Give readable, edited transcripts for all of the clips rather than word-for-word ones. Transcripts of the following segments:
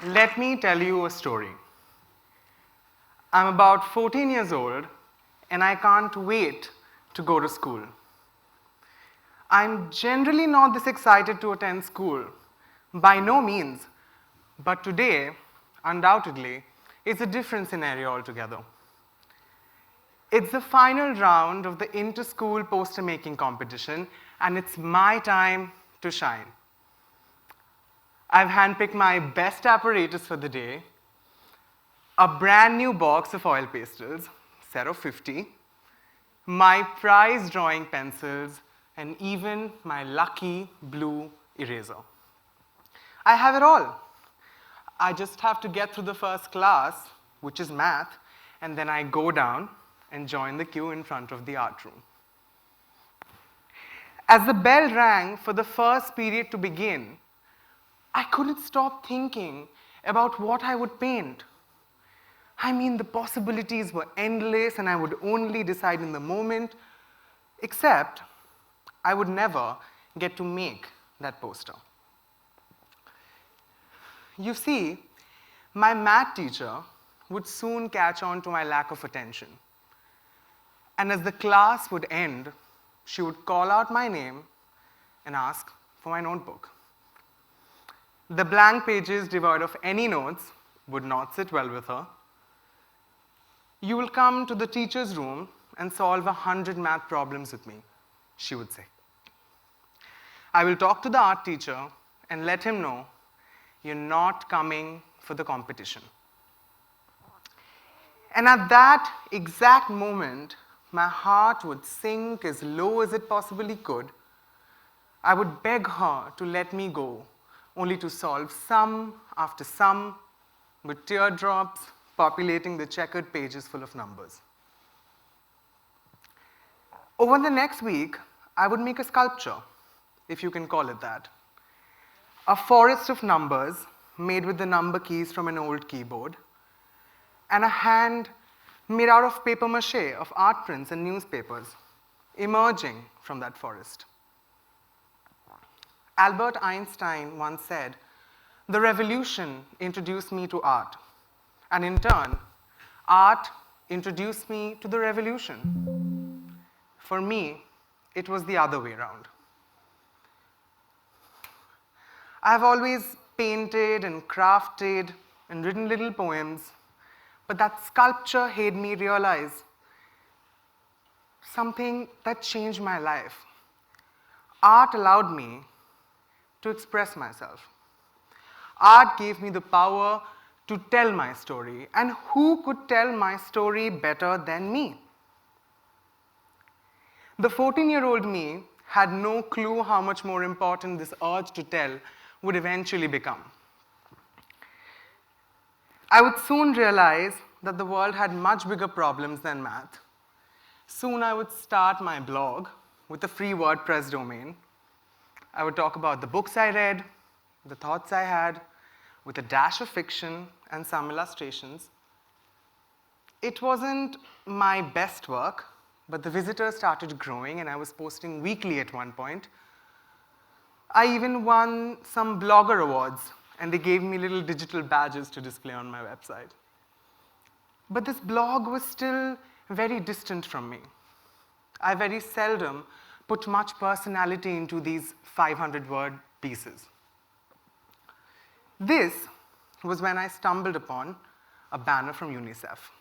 Let me tell you a story. I'm about 14 years old and I can't wait to go to school. I'm generally not this excited to attend school, by no means, but today, undoubtedly, is a different scenario altogether. It's the final round of the inter-school poster making competition and it's my time to shine. I've handpicked my best apparatus for the day, a brand new box of oil pastels, set of 50, my prize drawing pencils, and even my lucky blue eraser. I have it all. I just have to get through the first class, which is math, and then I go down and join the queue in front of the art room. As the bell rang for the first period to begin, I couldn't stop thinking about what I would paint. I mean, the possibilities were endless and I would only decide in the moment, except I would never get to make that poster. You see, my math teacher would soon catch on to my lack of attention. And as the class would end, she would call out my name and ask for my notebook. The blank pages devoid of any notes would not sit well with her. You will come to the teacher's room and solve 100 math problems with me, she would say. I will talk to the art teacher and let him know you're not coming for the competition. And at that exact moment, my heart would sink as low as it possibly could. I would beg her to let me go, only to solve sum after sum with teardrops populating the checkered pages full of numbers. Over the next week, I would make a sculpture, if you can call it that. A forest of numbers made with the number keys from an old keyboard, and a hand made out of paper mache of art prints and newspapers emerging from that forest. Albert Einstein once said, "The revolution introduced me to art, and in turn, art introduced me to the revolution." For me, it was the other way around. I've always painted and crafted and written little poems, but that sculpture made me realize something that changed my life. Art allowed me to express myself. Art gave me the power to tell my story, and who could tell my story better than me? The 14-year-old me had no clue how much more important this urge to tell would eventually become. I would soon realize that the world had much bigger problems than math. Soon I would start my blog with a free WordPress domain. I would talk about the books I read, the thoughts I had, with a dash of fiction and some illustrations. It wasn't my best work, but the visitors started growing and I was posting weekly at one point. I even won some blogger awards and they gave me little digital badges to display on my website. But this blog was still very distant from me. I very seldom put much personality into these 500-word pieces. This was when I stumbled upon a banner from UNICEF.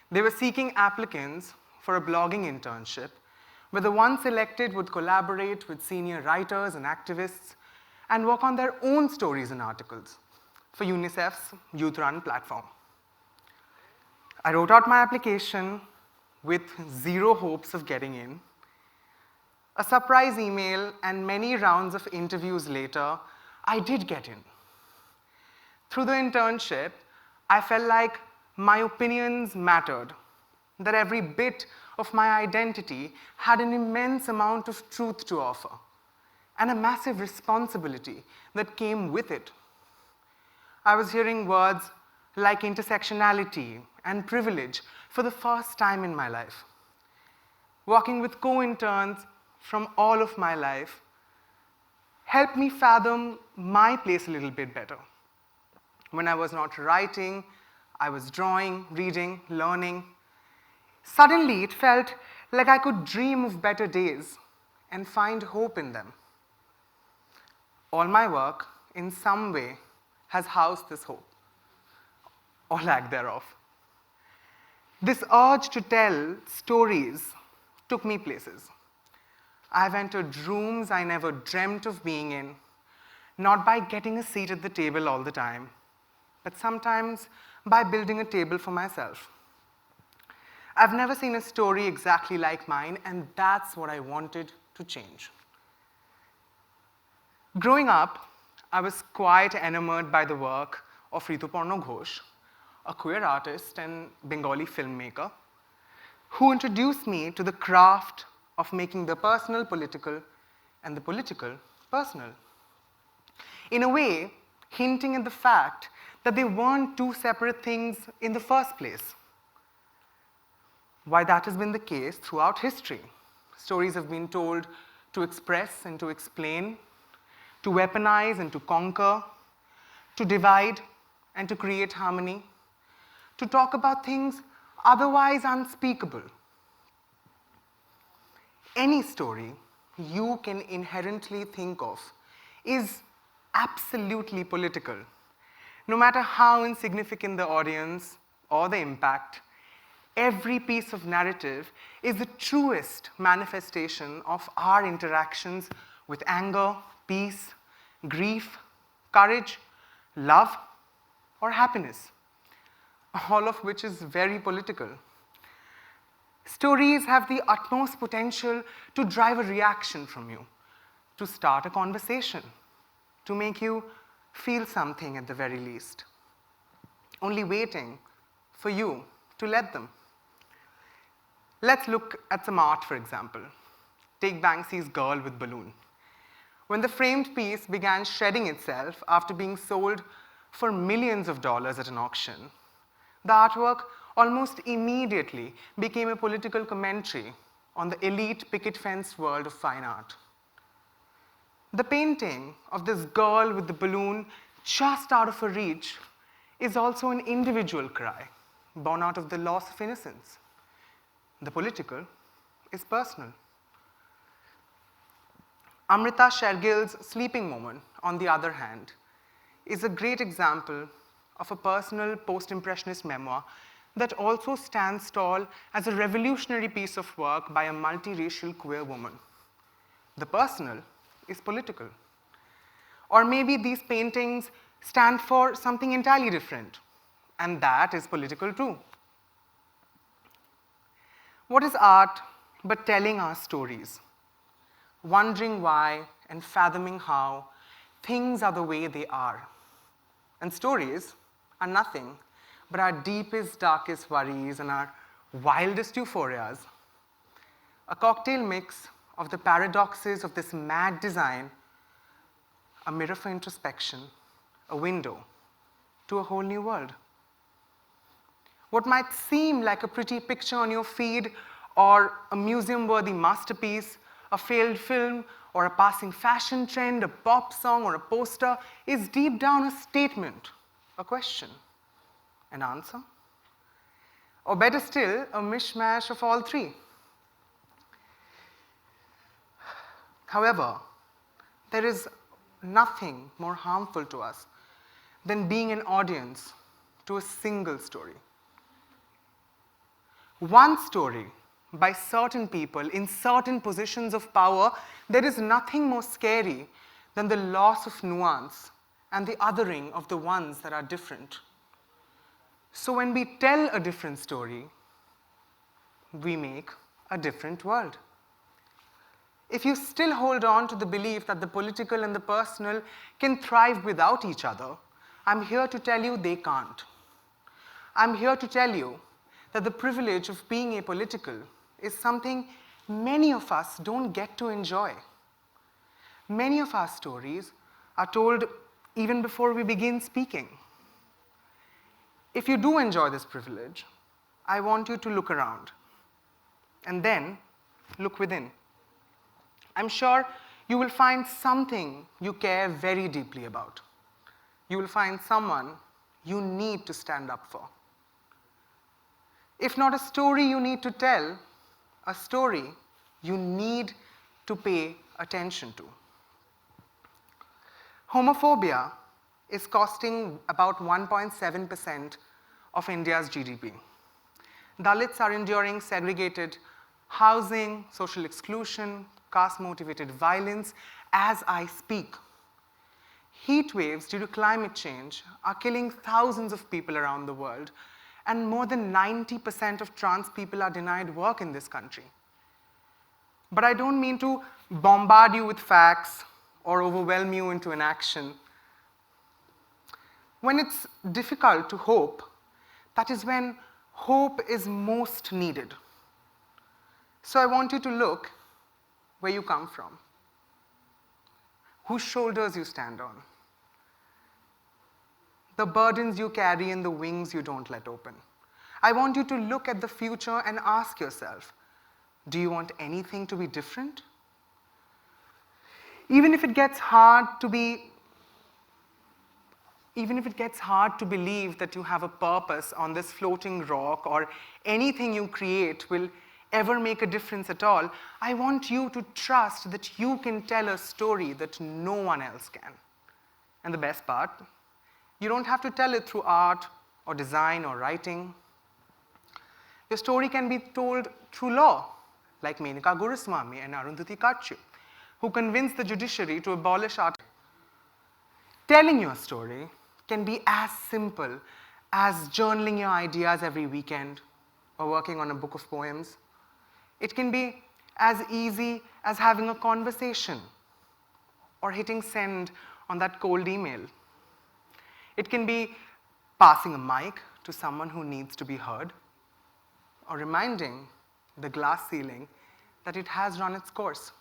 They were seeking applicants for a blogging internship where the ones selected would collaborate with senior writers and activists and work on their own stories and articles for UNICEF's youth-run platform. I wrote out my application with zero hopes of getting in. A surprise email and many rounds of interviews later, I did get in. Through the internship, I felt like my opinions mattered, that every bit of my identity had an immense amount of truth to offer, and a massive responsibility that came with it. I was hearing words like intersectionality and privilege for the first time in my life. Working with co-interns from all of my life helped me fathom my place a little bit better. When I was not writing, I was drawing, reading, learning. Suddenly, it felt like I could dream of better days and find hope in them. All my work, in some way, has housed this hope, or lack thereof. This urge to tell stories took me places. I have entered rooms I never dreamt of being in, not by getting a seat at the table all the time, but sometimes by building a table for myself. I've never seen a story exactly like mine, and that's what I wanted to change. Growing up, I was quite enamored by the work of Rituparna Ghosh, a queer artist and Bengali filmmaker, who introduced me to the craft of making the personal political and the political personal. In a way, hinting at the fact that they weren't two separate things in the first place. Why that has been the case throughout history. Stories have been told to express and to explain, to weaponize and to conquer, to divide and to create harmony, to talk about things otherwise unspeakable. Any story you can inherently think of is absolutely political, no matter how insignificant the audience or the impact. Every piece of narrative is the truest manifestation of our interactions with anger, peace, grief, courage, love, or happiness, all of which is very political. Stories have the utmost potential to drive a reaction from you, to start a conversation, to make you feel something at the very least, only waiting for you to let them. Let's look at some art, for example. Take Banksy's Girl with Balloon. When the framed piece began shedding itself after being sold for millions of dollars at an auction, the artwork almost immediately became a political commentary on the elite picket fence world of fine art. The painting of this girl with the balloon just out of her reach is also an individual cry, born out of the loss of innocence. The political is personal. Amrita Sher-Gil's Sleeping Moment, on the other hand, is a great example of a personal post-impressionist memoir that also stands tall as a revolutionary piece of work by a multiracial queer woman. The personal is political. Or maybe these paintings stand for something entirely different, and that is political too. What is art but telling our stories, wondering why and fathoming how things are the way they are? And stories are nothing but our deepest, darkest worries and our wildest euphorias. A cocktail mix of the paradoxes of this mad design, a mirror for introspection, a window to a whole new world. What might seem like a pretty picture on your feed or a museum-worthy masterpiece, a failed film or a passing fashion trend, a pop song or a poster is deep down a statement, a question, an answer, or better still, a mishmash of all three. However, there is nothing more harmful to us than being an audience to a single story. One story by certain people in certain positions of power, there is nothing more scary than the loss of nuance and the othering of the ones that are different. So when we tell a different story, we make a different world. If you still hold on to the belief that the political and the personal can thrive without each other, I'm here to tell you they can't. I'm here to tell you that the privilege of being apolitical is something many of us don't get to enjoy. Many of our stories are told even before we begin speaking. If you do enjoy this privilege, I want you to look around and then look within. I'm sure you will find something you care very deeply about. You will find someone you need to stand up for. If not a story you need to tell, a story you need to pay attention to. Homophobia is costing about 1.7% of India's GDP. Dalits are enduring segregated housing, social exclusion, caste-motivated violence as I speak. Heat waves due to climate change are killing thousands of people around the world, and more than 90% of trans people are denied work in this country. But I don't mean to bombard you with facts or overwhelm you into inaction. When it's difficult to hope, that is when hope is most needed. So I want you to look where you come from, whose shoulders you stand on, the burdens you carry and the wings you don't let open. I want you to look at the future and ask yourself, do you want anything to be different? Even if it gets hard to believe that you have a purpose on this floating rock or anything you create will ever make a difference at all, I want you to trust that you can tell a story that no one else can. And the best part, you don't have to tell it through art or design or writing. Your story can be told through law, like Menaka Guruswamy and Arundhati Katchu, who convinced the judiciary to abolish art. Telling your story can be as simple as journaling your ideas every weekend or working on a book of poems. It can be as easy as having a conversation or hitting send on that cold email. It can be passing a mic to someone who needs to be heard, or reminding the glass ceiling that it has run its course.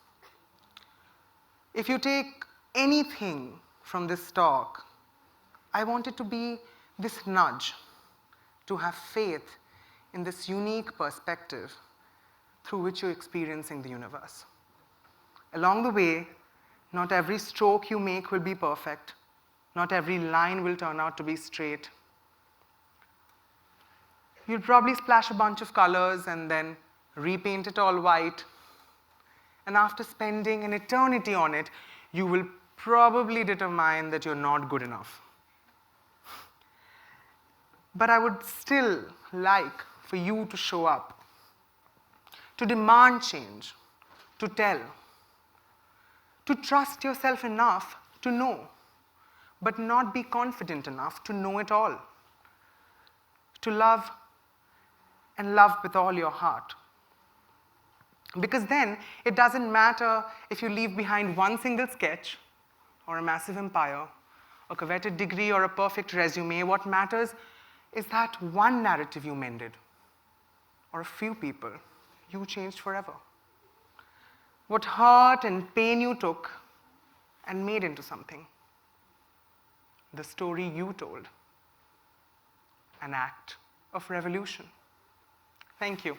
If you take anything from this talk, I want it to be this nudge to have faith in this unique perspective through which you're experiencing the universe. Along the way, not every stroke you make will be perfect. Not every line will turn out to be straight. You'll probably splash a bunch of colors and then repaint it all white. And after spending an eternity on it, you will probably determine that you're not good enough. But I would still like for you to show up, to demand change, to tell, to trust yourself enough to know, but not be confident enough to know it all, to love and love with all your heart. Because then it doesn't matter if you leave behind one single sketch or a massive empire, a coveted degree or a perfect resume. What matters is that one narrative you mended, or a few people you changed forever. What hurt and pain you took and made into something. The story you told. An act of revolution. Thank you.